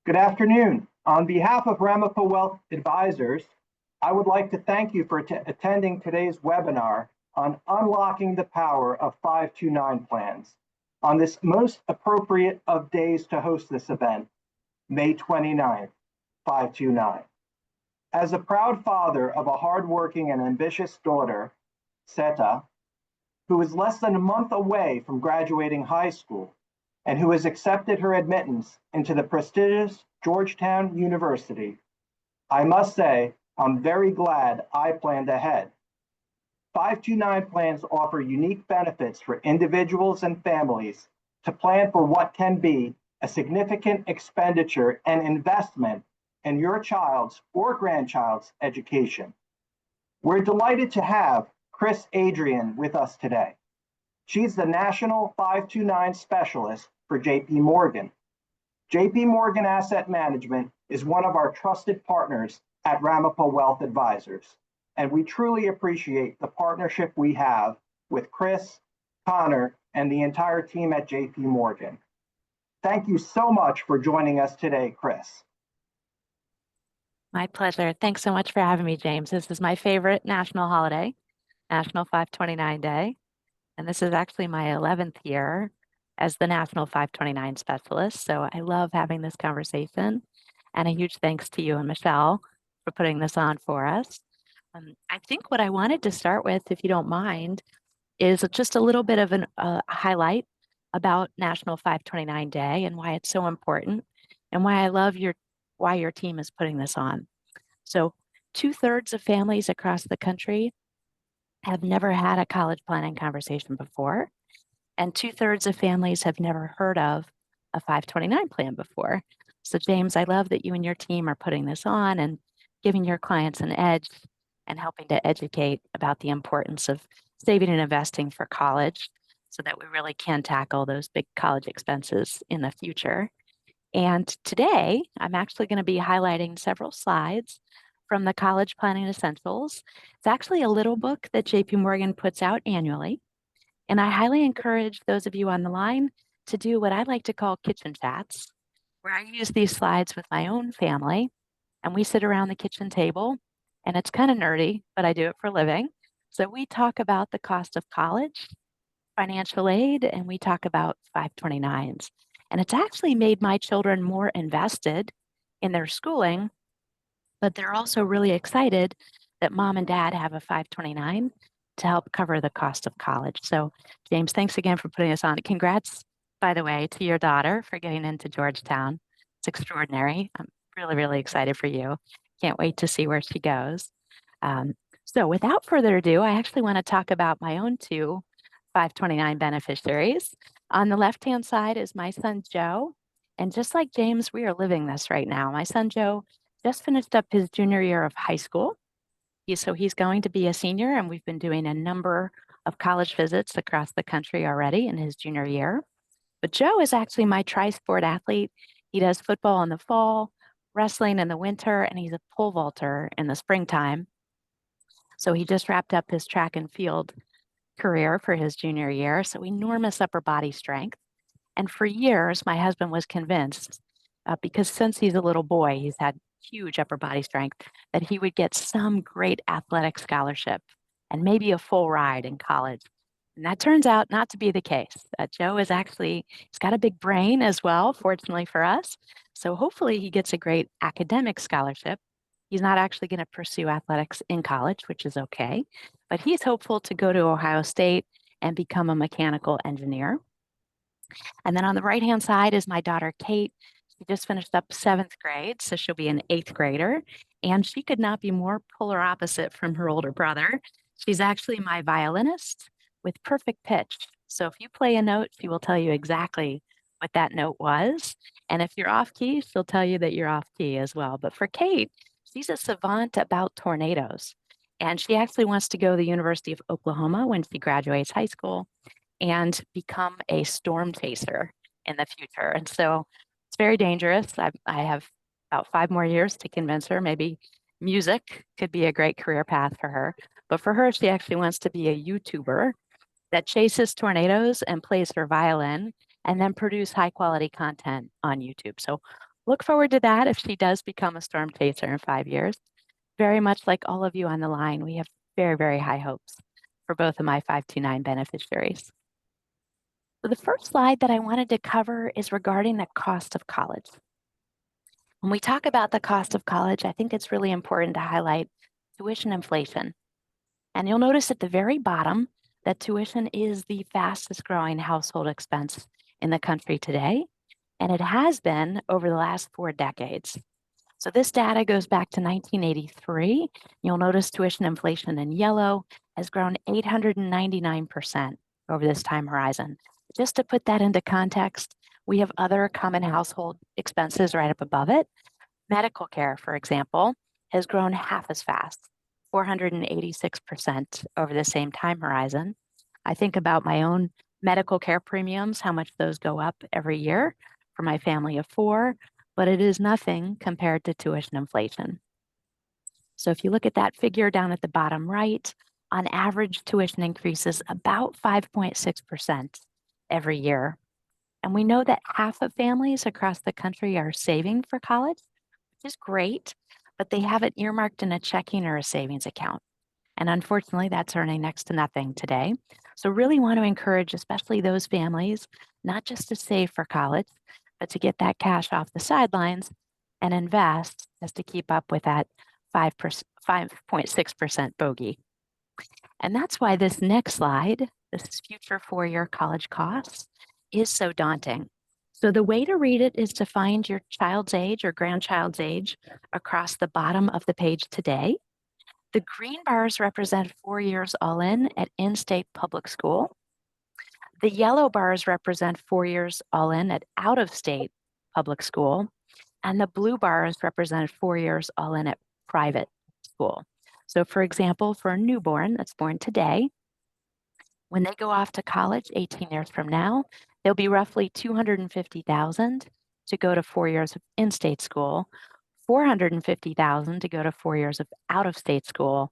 Good afternoon. On behalf of Ramapo Wealth Advisors, I would like to thank you for attending today's webinar on unlocking the power of 529 plans on this most appropriate of days to host this event, May 29th, 529. As a proud father of a hardworking and ambitious daughter, Seta, who is less than a month away from graduating high school, and who has accepted her admittance into the prestigious Georgetown University, I must say I'm very glad I planned ahead. 529 plans offer unique benefits for individuals and families to plan for what can be a significant expenditure and investment in your child's or grandchild's education. We're delighted to have Kris Adrian with us today. She's the National 529 Specialist for JPMorgan. JPMorgan Asset Management is one of our trusted partners at Ramapo Wealth Advisors, and we truly appreciate the partnership we have with Kris, Connor, and the entire team at JPMorgan. Thank you so much for joining us today, Kris. My pleasure. Thanks so much for having me, James. This is my favorite national holiday, National 529 Day. And this is actually my 11th year as the National 529 Specialist. So I love having this conversation. And a huge thanks to you and Michelle for putting this on for us. I think what I wanted to start with, if you don't mind, is just a little bit of a highlight about National 529 Day and why it's so important and why I love why your team is putting this on. So 2/3 of families across the country have never had a college planning conversation before, and 2/3 of families have never heard of a 529 plan before. So James, I love that you and your team are putting this on and giving your clients an edge and helping to educate about the importance of saving and investing for college so that we really can tackle those big college expenses in the future. And today, I'm actually going to be highlighting several slides from the College Planning Essentials. It's actually a little book that JPMorgan puts out annually. And I highly encourage those of you on the line to do what I like to call kitchen chats, where I use these slides with my own family and we sit around the kitchen table, and it's kind of nerdy, but I do it for a living. So we talk about the cost of college, financial aid, and we talk about 529s. And it's actually made my children more invested in their schooling, but they're also really excited that mom and dad have a 529 to help cover the cost of college. So James, thanks again for putting us on. Congrats, by the way, to your daughter for getting into Georgetown. It's extraordinary. I'm really, really excited for you. Can't wait to see where she goes. So without further ado, I actually want to talk about my own two 529 beneficiaries. On the left-hand side is my son, Joe. And just like James, we are living this right now. My son, Joe, just finished up his junior year of high school. So he's going to be a senior, and we've been doing a number of college visits across the country already in his junior year. But Joe is actually my tri-sport athlete. He does football in the fall, wrestling in the winter, and he's a pole vaulter in the springtime. So he just wrapped up his track and field career for his junior year. So enormous upper body strength. And for years, my husband was convinced, because since he's a little boy, he's had huge upper body strength, that he would get some great athletic scholarship and maybe a full ride in college. And that turns out not to be the case. Joe is actually, he's got a big brain as well, fortunately for us. So hopefully he gets a great academic scholarship. He's not actually going to pursue athletics in college, which is okay, but he's hopeful to go to Ohio State and become a mechanical engineer. And then on the right-hand side is my daughter, Kate. She just finished up 7th grade, so she'll be an 8th grader. And she could not be more polar opposite from her older brother. She's actually my violinist with perfect pitch. So if you play a note, she will tell you exactly what that note was. And if you're off key, she'll tell you that you're off key as well. But for Kate, she's a savant about tornadoes. And she actually wants to go to the University of Oklahoma when she graduates high school and become a storm chaser in the future. And so it's very dangerous. I have about 5 more years to convince her. Maybe music could be a great career path for her. But for her, she actually wants to be a YouTuber that chases tornadoes and plays her violin and then produce high quality content on YouTube. So look forward to that if she does become a storm chaser in 5 years. Very much like all of you on the line, we have very, very high hopes for both of my 529 beneficiaries. So the first slide that I wanted to cover is regarding the cost of college. When we talk about the cost of college, I think it's really important to highlight tuition inflation. And you'll notice at the very bottom that tuition is the fastest growing household expense in the country today, and it has been over the last 4 decades. So this data goes back to 1983. You'll notice tuition inflation in yellow has grown 899% over this time horizon. Just to put that into context, we have other common household expenses right up above it. Medical care, for example, has grown half as fast, 486% over the same time horizon. I think about my own medical care premiums, how much those go up every year for my family of 4, but it is nothing compared to tuition inflation. So if you look at that figure down at the bottom right, on average, tuition increases about 5.6% every year. And we know that half of families across the country are saving for college, which is great, but they have it earmarked in a checking or a savings account. And unfortunately, that's earning next to nothing today. So really want to encourage, especially those families, not just to save for college, but to get that cash off the sidelines and invest just to keep up with that 5.6% bogey. And that's why this next slide, this is future four-year college costs, is so daunting. So the way to read it is to find your child's age or grandchild's age across the bottom of the page today. The green bars represent 4 years all in at in-state public school. The yellow bars represent 4 years all in at out-of-state public school. And the blue bars represent 4 years all in at private school. So for example, for a newborn that's born today, when they go off to college 18 years from now, there'll be roughly $250,000 to go to 4 years of in-state school, $450,000 to go to 4 years of out-of-state school,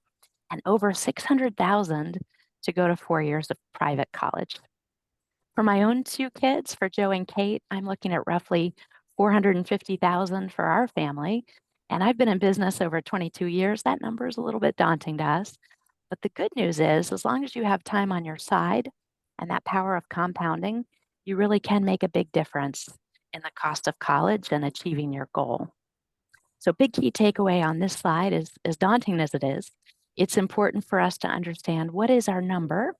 and over $600,000 to go to 4 years of private college. For my own 2 kids, for Joe and Kate, I'm looking at roughly $450,000 for our family. And I've been in business over 22 years. That number is a little bit daunting to us. But the good news is, as long as you have time on your side and that power of compounding, you really can make a big difference in the cost of college and achieving your goal. So big key takeaway on this slide is, as daunting as it is, it's important for us to understand what is our number.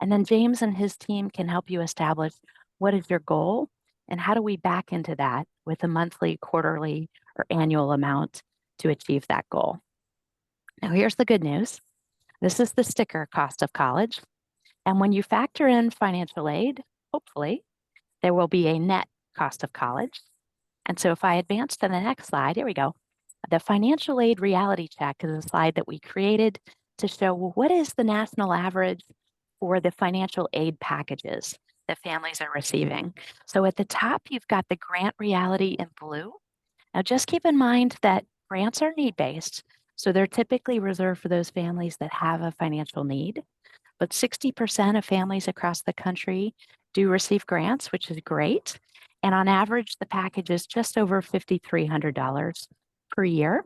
And then James and his team can help you establish what is your goal and how do we back into that with a monthly, quarterly, or annual amount to achieve that goal. Now, here's the good news. This is the sticker cost of college. And when you factor in financial aid, hopefully, there will be a net cost of college. And so if I advance to the next slide, here we go. The financial aid reality check is a slide that we created to show, well, what is the national average for the financial aid packages that families are receiving? So at the top, you've got the grant reality in blue. Now, just keep in mind that grants are need-based, so they're typically reserved for those families that have a financial need. But 60% of families across the country do receive grants, which is great. And on average, the package is just over $5,300 per year.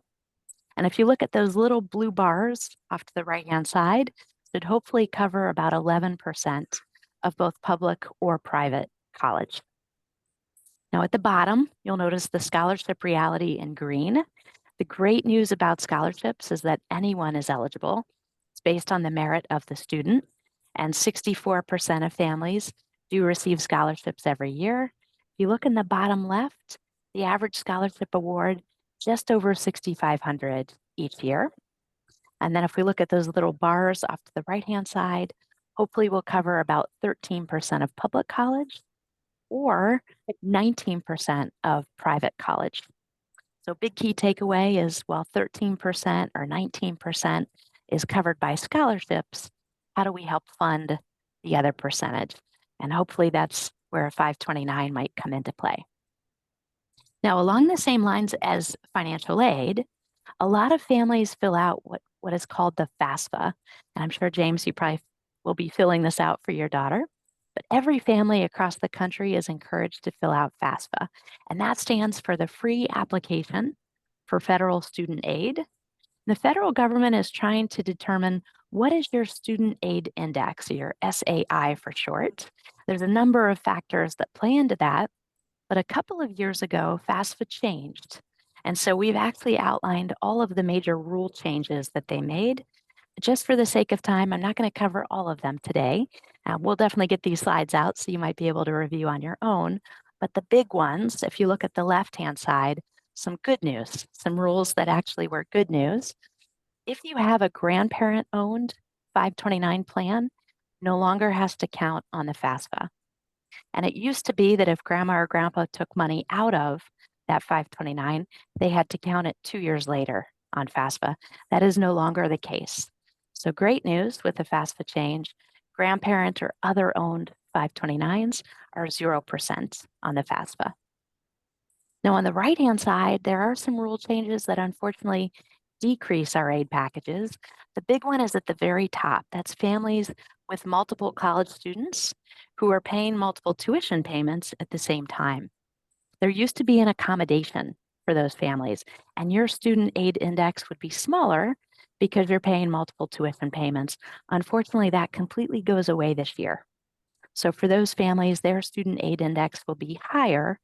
And if you look at those little blue bars off to the right-hand side, should hopefully cover about 11% of both public or private college. Now at the bottom, you'll notice the scholarship reality in green. The great news about scholarships is that anyone is eligible. It's based on the merit of the student, and 64% of families do receive scholarships every year. If you look in the bottom left, the average scholarship award, just over $6,500 each year. And then if we look at those little bars off to the right-hand side, hopefully we'll cover about 13% of public college or 19% of private college. So big key takeaway is while 13% or 19% is covered by scholarships, how do we help fund the other percentage? And hopefully that's where a 529 might come into play. Now, along the same lines as financial aid, a lot of families fill out what is called the FAFSA. And I'm sure, James, you probably will be filling this out for your daughter. But every family across the country is encouraged to fill out FAFSA, and that stands for the free application for federal student aid. The federal government is trying to determine what is your student aid index, your SAI for short. There's a number of factors that play into that, but a couple of years ago, FAFSA changed. And so we've actually outlined all of the major rule changes that they made. Just for the sake of time, I'm not going to cover all of them today. We'll definitely get these slides out so you might be able to review on your own. But the big ones, if you look at the left-hand side, some good news, some rules that actually were good news. If you have a grandparent-owned 529 plan, no longer has to count on the FAFSA. And it used to be that if grandma or grandpa took money out of that 529, they had to count it 2 years later on FAFSA. That is no longer the case. So great news with the FAFSA change, grandparent or other owned 529s are 0% on the FAFSA. Now on the right-hand side, there are some rule changes that unfortunately decrease our aid packages. The big one is at the very top. That's families with multiple college students who are paying multiple tuition payments at the same time. There used to be an accommodation for those families, and your student aid index would be smaller because you're paying multiple tuition payments. Unfortunately, that completely goes away this year. So for those families, their student aid index will be higher,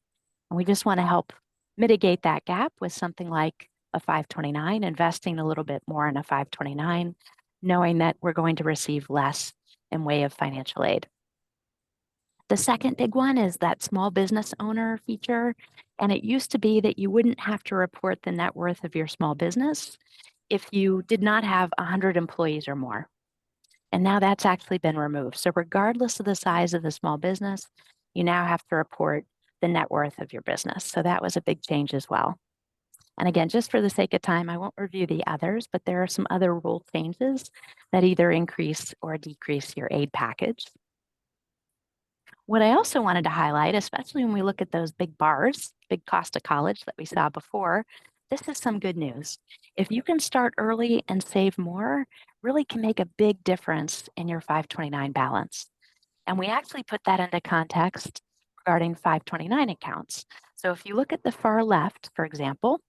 and we just want to help mitigate that gap with something like a 529, investing a little bit more in a 529, knowing that we're going to receive less in way of financial aid. The second big one is that small business owner feature. And it used to be that you wouldn't have to report the net worth of your small business if you did not have 100 employees or more. And now that's actually been removed. So regardless of the size of the small business, you now have to report the net worth of your business. So that was a big change as well. And again, just for the sake of time, I won't review the others, but there are some other rule changes that either increase or decrease your aid package. What I also wanted to highlight, especially when we look at those big bars, big cost of college that we saw before, this is some good news. If you can start early and save more, really can make a big difference in your 529 balance. And we actually put that into context regarding 529 accounts. So if you look at the far left, for example,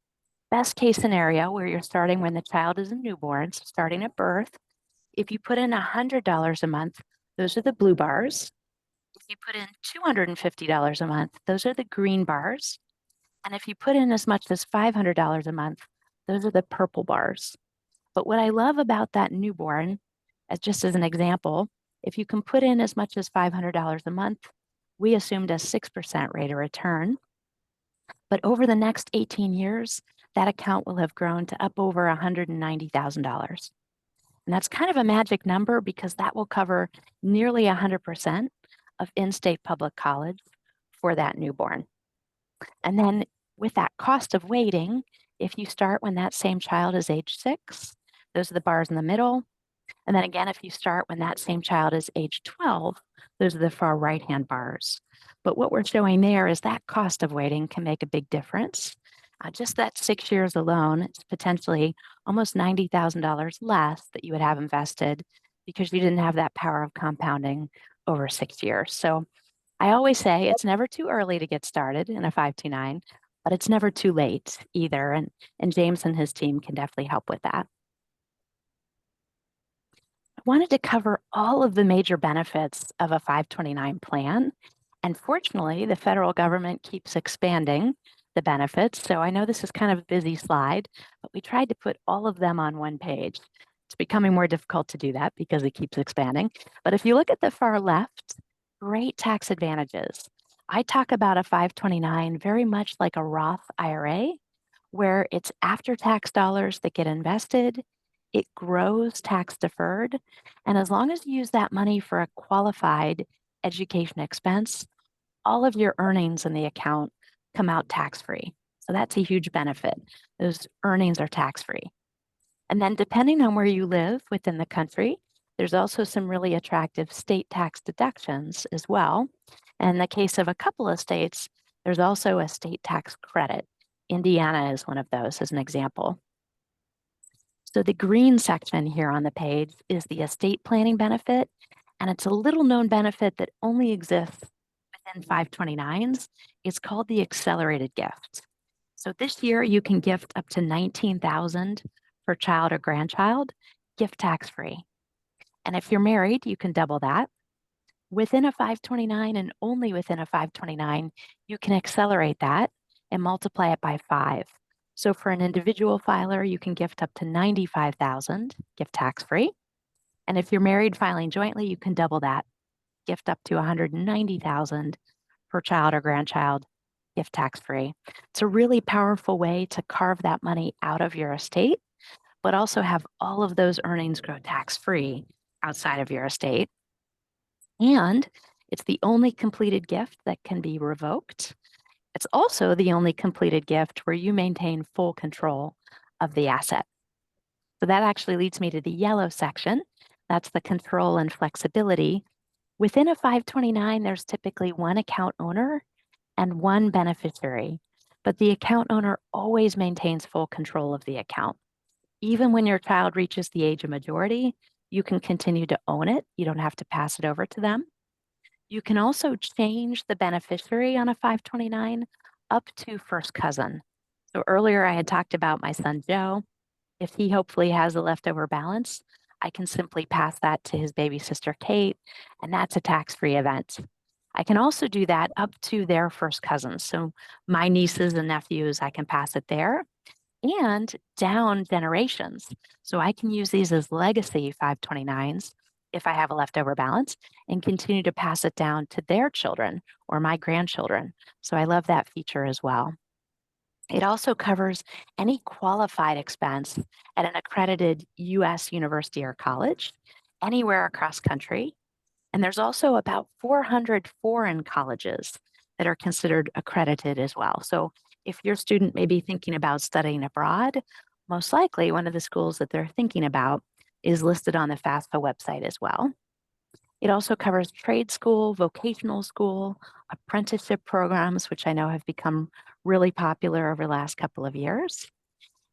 best case scenario where you're starting when the child is a newborn, so starting at birth, if you put in $100 a month, those are the blue bars. If you put in $250 a month, those are the green bars. And if you put in as much as $500 a month, those are the purple bars. But what I love about that newborn, as just as an example, if you can put in as much as $500 a month, we assumed a 6% rate of return. But over the next 18 years, that account will have grown to up over $190,000. And that's kind of a magic number because that will cover nearly 100% of in-state public college for that newborn. And then with that cost of waiting, if you start when that same child is age 6, those are the bars in the middle. And then again, if you start when that same child is age 12, those are the far right-hand bars. But what we're showing there is that cost of waiting can make a big difference. Just that 6 years alone, it's potentially almost $90,000 less that you would have invested because you didn't have that power of compounding over 6 years. So I always say it's never too early to get started in a 529, but it's never too late either. And James and his team can definitely help with that. I wanted to cover all of the major benefits of a 529 plan. And fortunately, the federal government keeps expanding the benefits. So I know this is kind of a busy slide, but we tried to put all of them on one page. It's becoming more difficult to do that because it keeps expanding. But if you look at the far left, great tax advantages. I talk about a 529 very much like a Roth IRA, where it's after-tax dollars that get invested, it grows tax deferred, and as long as you use that money for a qualified education expense, all of your earnings in the account come out tax-free. So that's a huge benefit. Those earnings are tax-free. And then depending on where you live within the country, there's also some really attractive state tax deductions as well. And in the case of a couple of states, there's also a state tax credit. Indiana is one of those as an example. So the green section here on the page is the estate planning benefit. And it's a little known benefit that only exists within 529s. It's called the accelerated gift. So this year you can gift up to $19,000 per child or grandchild, gift tax free. And if you're married, you can double that. Within a 529 and only within a 529, you can accelerate that and multiply it by 5. So for an individual filer, you can gift up to $95,000, gift tax free. And if you're married filing jointly, you can double that, gift up to $190,000 per child or grandchild, gift tax free. It's a really powerful way to carve that money out of your estate, but also have all of those earnings grow tax free outside of your estate. And it's the only completed gift that can be revoked. It's also the only completed gift where you maintain full control of the asset. So that actually leads me to the yellow section. That's the control and flexibility. Within a 529, there's typically one account owner and one beneficiary, but the account owner always maintains full control of the account. Even when your child reaches the age of majority, you can continue to own it. You don't have to pass it over to them. You can also change the beneficiary on a 529 up to first cousin. So earlier I had talked about my son Joe. If he hopefully has a leftover balance, I can simply pass that to his baby sister Kate, and that's a tax-free event. I can also do that up to their first cousins. So my nieces and nephews, I can pass it there and down generations. So I can use these as legacy 529s if I have a leftover balance and continue to pass it down to their children or my grandchildren. So I love that feature as well. It also covers any qualified expense at an accredited US university or college anywhere across country. And there's also about 400 foreign colleges that are considered accredited as well. So if your student may be thinking about studying abroad, most likely one of the schools that they're thinking about is listed on the FAFSA website as well. It also covers trade school, vocational school, apprenticeship programs, which I know have become really popular over the last couple of years.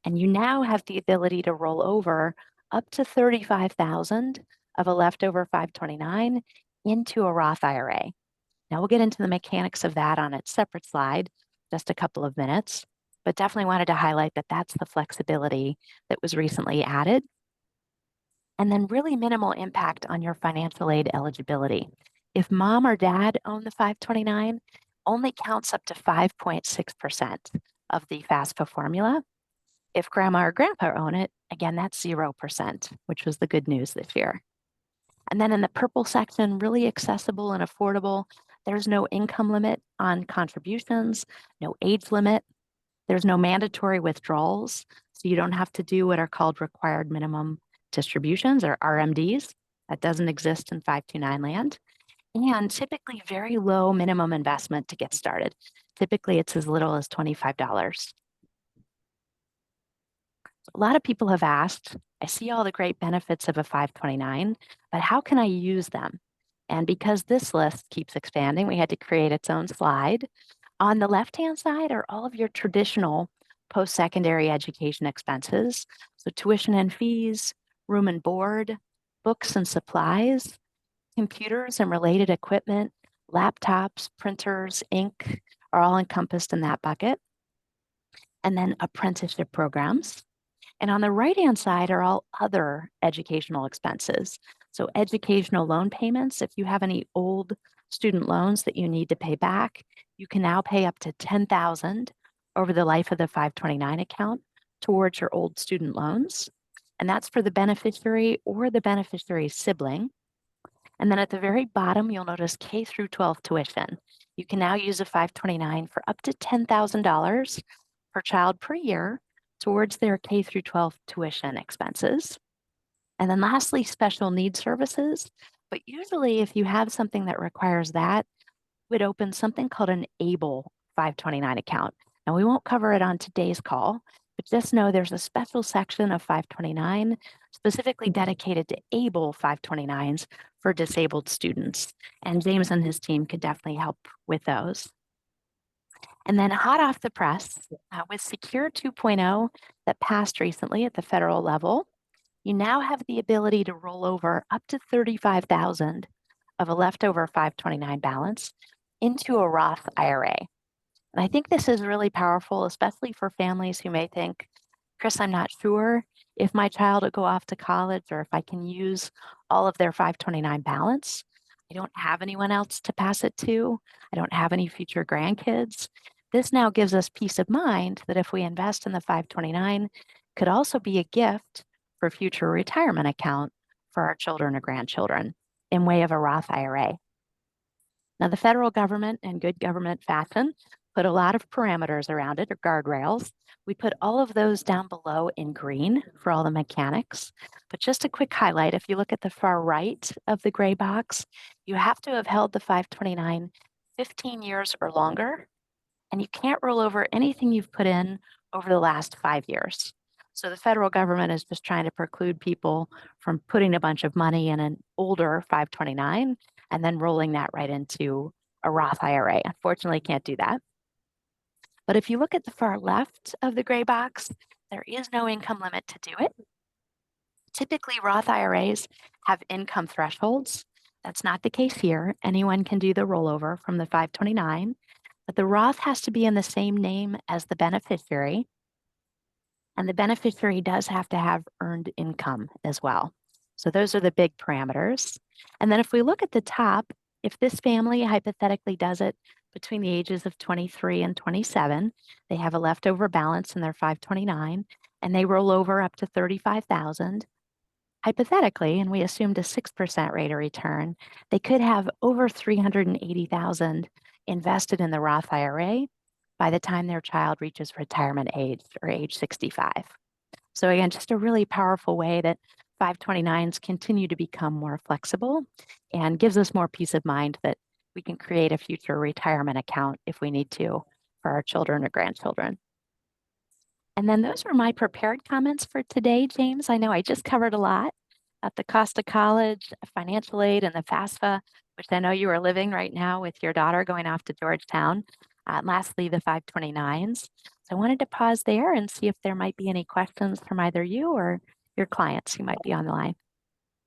And you now have the ability to roll over up to 35,000 of a leftover 529 into a Roth IRA. Now we'll get into the mechanics of that on a separate slide, just a couple of minutes, but definitely wanted to highlight that that's the flexibility that was recently added. And then really minimal impact on your financial aid eligibility. If mom or dad own the 529, only counts up to 5.6% of the FAFSA formula. If grandma or grandpa own it, again, that's 0%, which was the good news this year. And then in the purple section, really accessible and affordable. There's no income limit on contributions, no age limit. There's no mandatory withdrawals. So you don't have to do what are called required minimum distributions or RMDs. That doesn't exist in 529 land. And typically very low minimum investment to get started. Typically it's as little as $25. A lot of people have asked, I see all the great benefits of a 529, but how can I use them? And because this list keeps expanding, we had to create its own slide. On the left-hand side are all of your traditional post-secondary education expenses. So tuition and fees, room and board, books and supplies, computers and related equipment, laptops, printers, ink are all encompassed in that bucket. And then apprenticeship programs. And on the right-hand side are all other educational expenses. So educational loan payments, if you have any old student loans that you need to pay back, you can now pay up to $10,000 over the life of the 529 account towards your old student loans. And that's for the beneficiary or the beneficiary's sibling. And then at the very bottom, you'll notice K through 12 tuition. You can now use a 529 for up to $10,000 per child per year towards their K through 12 tuition expenses. And then lastly, special needs services. But usually if you have something that requires that, you would open something called an ABLE 529 account. Now we won't cover it on today's call, but just know there's a special section of 529 specifically dedicated to ABLE 529s for disabled students. And James and his team could definitely help with those. And then hot off the press, with Secure 2.0 that passed recently at the federal level, you now have the ability to roll over up to $35,000 of a leftover 529 balance into a Roth IRA. And I think this is really powerful, especially for families who may think, Kris, I'm not sure if my child will go off to college or if I can use all of their 529 balance. I don't have anyone else to pass it to. I don't have any future grandkids. This now gives us peace of mind that if we invest in the 529, could also be a gift for future retirement account for our children or grandchildren in way of a Roth IRA. Now, the federal government, in good government fashion, put a lot of parameters around it, or guardrails. We put all of those down below in green for all the mechanics. But just a quick highlight, if you look at the far right of the gray box, you have to have held the 529 15 years or longer, and you can't roll over anything you've put in over the last 5 years. So the federal government is just trying to preclude people from putting a bunch of money in an older 529 and then rolling that right into a Roth IRA. Unfortunately, can't do that. But if you look at the far left of the gray box, there is no income limit to do it. Typically, Roth IRAs have income thresholds. That's not the case here. Anyone can do the rollover from the 529, but the Roth has to be in the same name as the beneficiary. And the beneficiary does have to have earned income as well. So those are the big parameters. And then if we look at the top, if this family hypothetically does it between the ages of 23 and 27, they have a leftover balance in their 529 and they roll over up to 35,000. Hypothetically, and we assumed a 6% rate of return, they could have over 380,000 invested in the Roth IRA by the time their child reaches retirement age or age 65. So again, just a really powerful way that 529s continue to become more flexible and gives us more peace of mind that we can create a future retirement account if we need to for our children or grandchildren. And then those were my prepared comments for today, James. I know I just covered a lot at the cost of college, financial aid, and the FAFSA, which I know you are living right now with your daughter going off to Georgetown. Lastly, the 529s. So I wanted to pause there and see if there might be any questions from either you or your clients who might be on the line.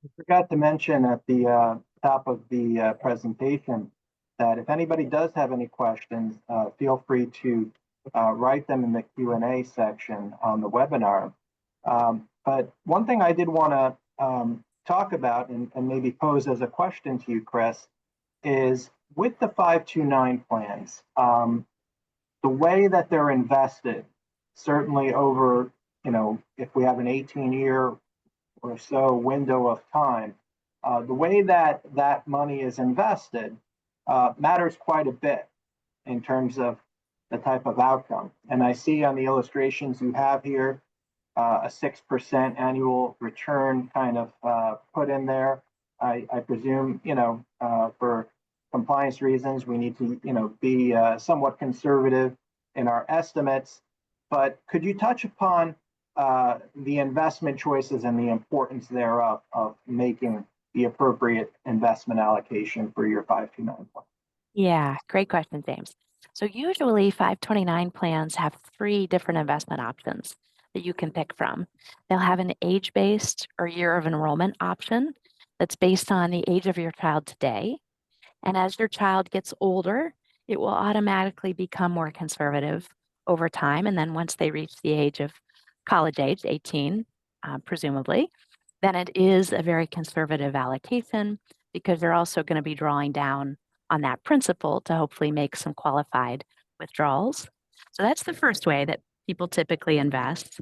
I forgot to mention at the top of the presentation that if anybody does have any questions, feel free to write them in the Q&A section on the webinar. But one thing I did want to talk about and maybe pose as a question to you, Kris, is with the 529 plans, the way that they're invested, certainly over, if we have an 18-year or so window of time, the way that that money is invested matters quite a bit in terms of the type of outcome. And I see on the illustrations you have here, a 6% annual return kind of put in there. I presume, for compliance reasons, we need to, be somewhat conservative in our estimates. But could you touch upon the investment choices and the importance thereof of making the appropriate investment allocation for your 529 plan? Yeah, great question, James. So usually 529 plans have 3 different investment options that you can pick from. They'll have an age-based or year of enrollment option that's based on the age of your child today. And as your child gets older, it will automatically become more conservative over time. And then once they reach the age of college age, 18, presumably, then it is a very conservative allocation because they're also going to be drawing down on that principal to hopefully make some qualified withdrawals. So that's the first way that people typically invest.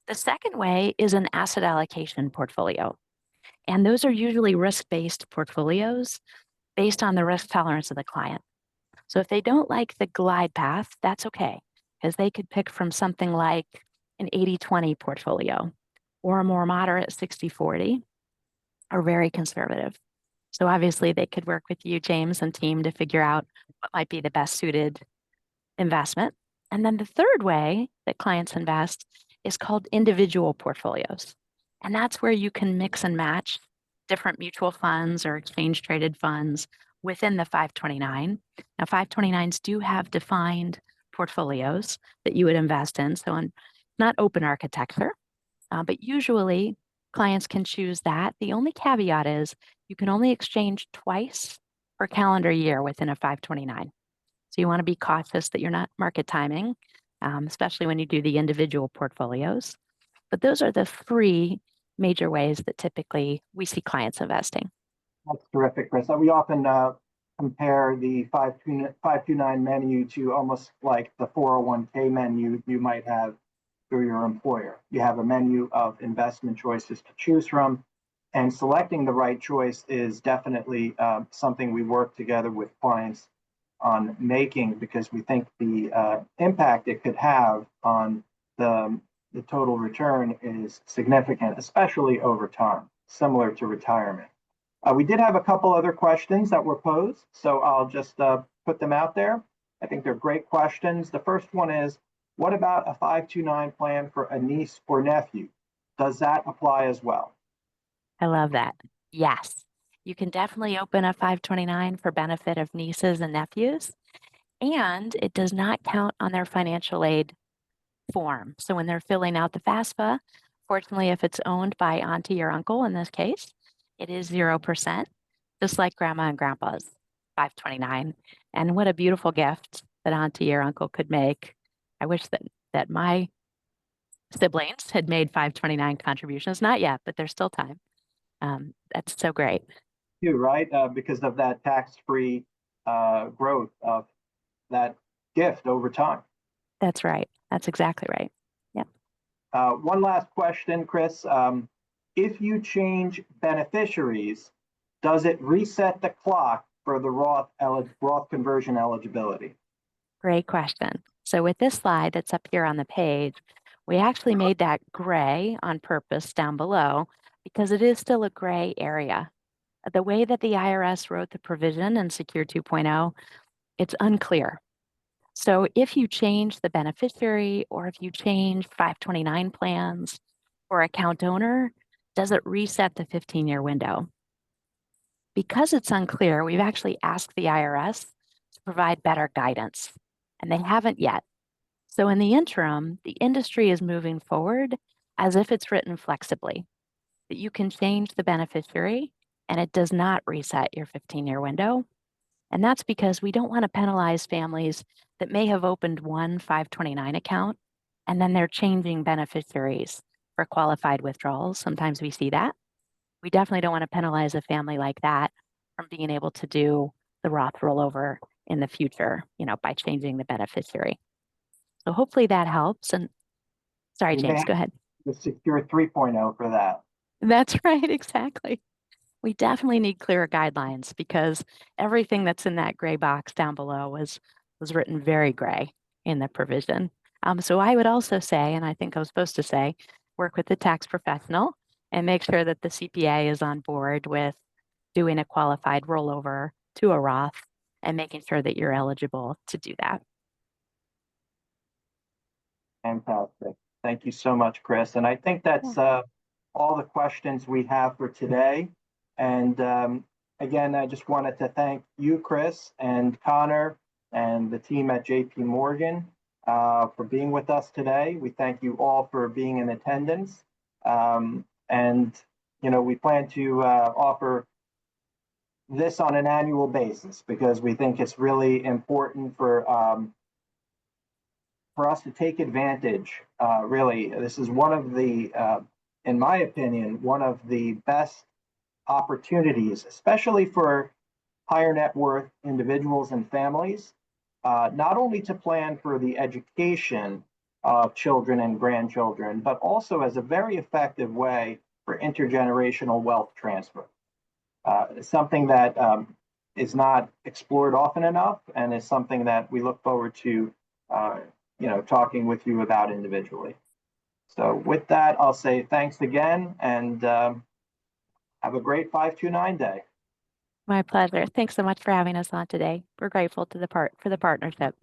The second way is an asset allocation portfolio. And those are usually risk-based portfolios based on the risk tolerance of the client. So if they don't like the glide path, that's okay, because they could pick from something like an 80-20 portfolio or a more moderate 60-40 or very conservative. So obviously they could work with you, James, and team to figure out what might be the best suited investment. And then the third way that clients invest is called individual portfolios. And that's where you can mix and match different mutual funds or exchange traded funds within the 529. Now, 529s do have defined portfolios that you would invest in. So not open architecture, but usually clients can choose that. The only caveat is you can only exchange twice per calendar year within a 529. So you want to be cautious that you're not market timing, especially when you do the individual portfolios. But those are the three major ways that typically we see clients investing. That's terrific, Kris. We often compare the 529 menu to almost like the 401k menu you might have through your employer. You have a menu of investment choices to choose from, and selecting the right choice is definitely something we work together with clients on making, because we think the impact it could have on the total return is significant, especially over time, similar to retirement. We did have a couple other questions that were posed, so I'll just put them out there. I think they're great questions. The first one is, what about a 529 plan for a niece or nephew? Does that apply as well? I love that. Yes, you can definitely open a 529 for benefit of nieces and nephews, and it does not count on their financial aid form. So when they're filling out the FAFSA, fortunately, if it's owned by auntie or uncle in this case, it is 0%, just like grandma and grandpa's 529. And what a beautiful gift that auntie or uncle could make. I wish that my siblings had made 529 contributions. Not yet, but there's still time. That's so great. Too, right? Because of that tax-free growth of that gift over time. That's right. That's exactly right. Yep. One last question, Kris. If you change beneficiaries, does it reset the clock for the Roth conversion eligibility? Great question. So with this slide that's up here on the page, we actually made that gray on purpose down below because it is still a gray area. The way that the IRS wrote the provision in Secure 2.0, it's unclear. So if you change the beneficiary, or if you change 529 plans or account owner, does it reset the 15-year window? Because it's unclear, we've actually asked the IRS to provide better guidance, and they haven't yet. So in the interim, the industry is moving forward as if it's written flexibly, that you can change the beneficiary and it does not reset your 15-year window. And that's because we don't want to penalize families that may have opened one 529 account and then they're changing beneficiaries for qualified withdrawals. Sometimes we see that. We definitely don't want to penalize a family like that from being able to do the Roth rollover in the future, by changing the beneficiary. So hopefully that helps. And sorry, James, go ahead. The Secure 3.0 for that. That's right, exactly. We definitely need clearer guidelines because everything that's in that gray box down below was written very gray in the provision. So I would also say, and I think I was supposed to say, work with the tax professional and make sure that the CPA is on board with doing a qualified rollover to a Roth and making sure that you're eligible to do that. Fantastic. Thank you so much, Kris. And I think that's all the questions we have for today. And again, I just wanted to thank you, Kris, and Connor, and the team at JPMorgan for being with us today. We thank you all for being in attendance. And, we plan to offer this on an annual basis because we think it's really important for us to take advantage. Really, this is one of the, in my opinion, one of the best opportunities, especially for higher net worth individuals and families, not only to plan for the education of children and grandchildren, but also as a very effective way for intergenerational wealth transfer. Something that is not explored often enough, and is something that we look forward to talking with you about individually. So with that, I'll say thanks again, and have a great 529 day. My pleasure. Thanks so much for having us on today. We're grateful for the partnership.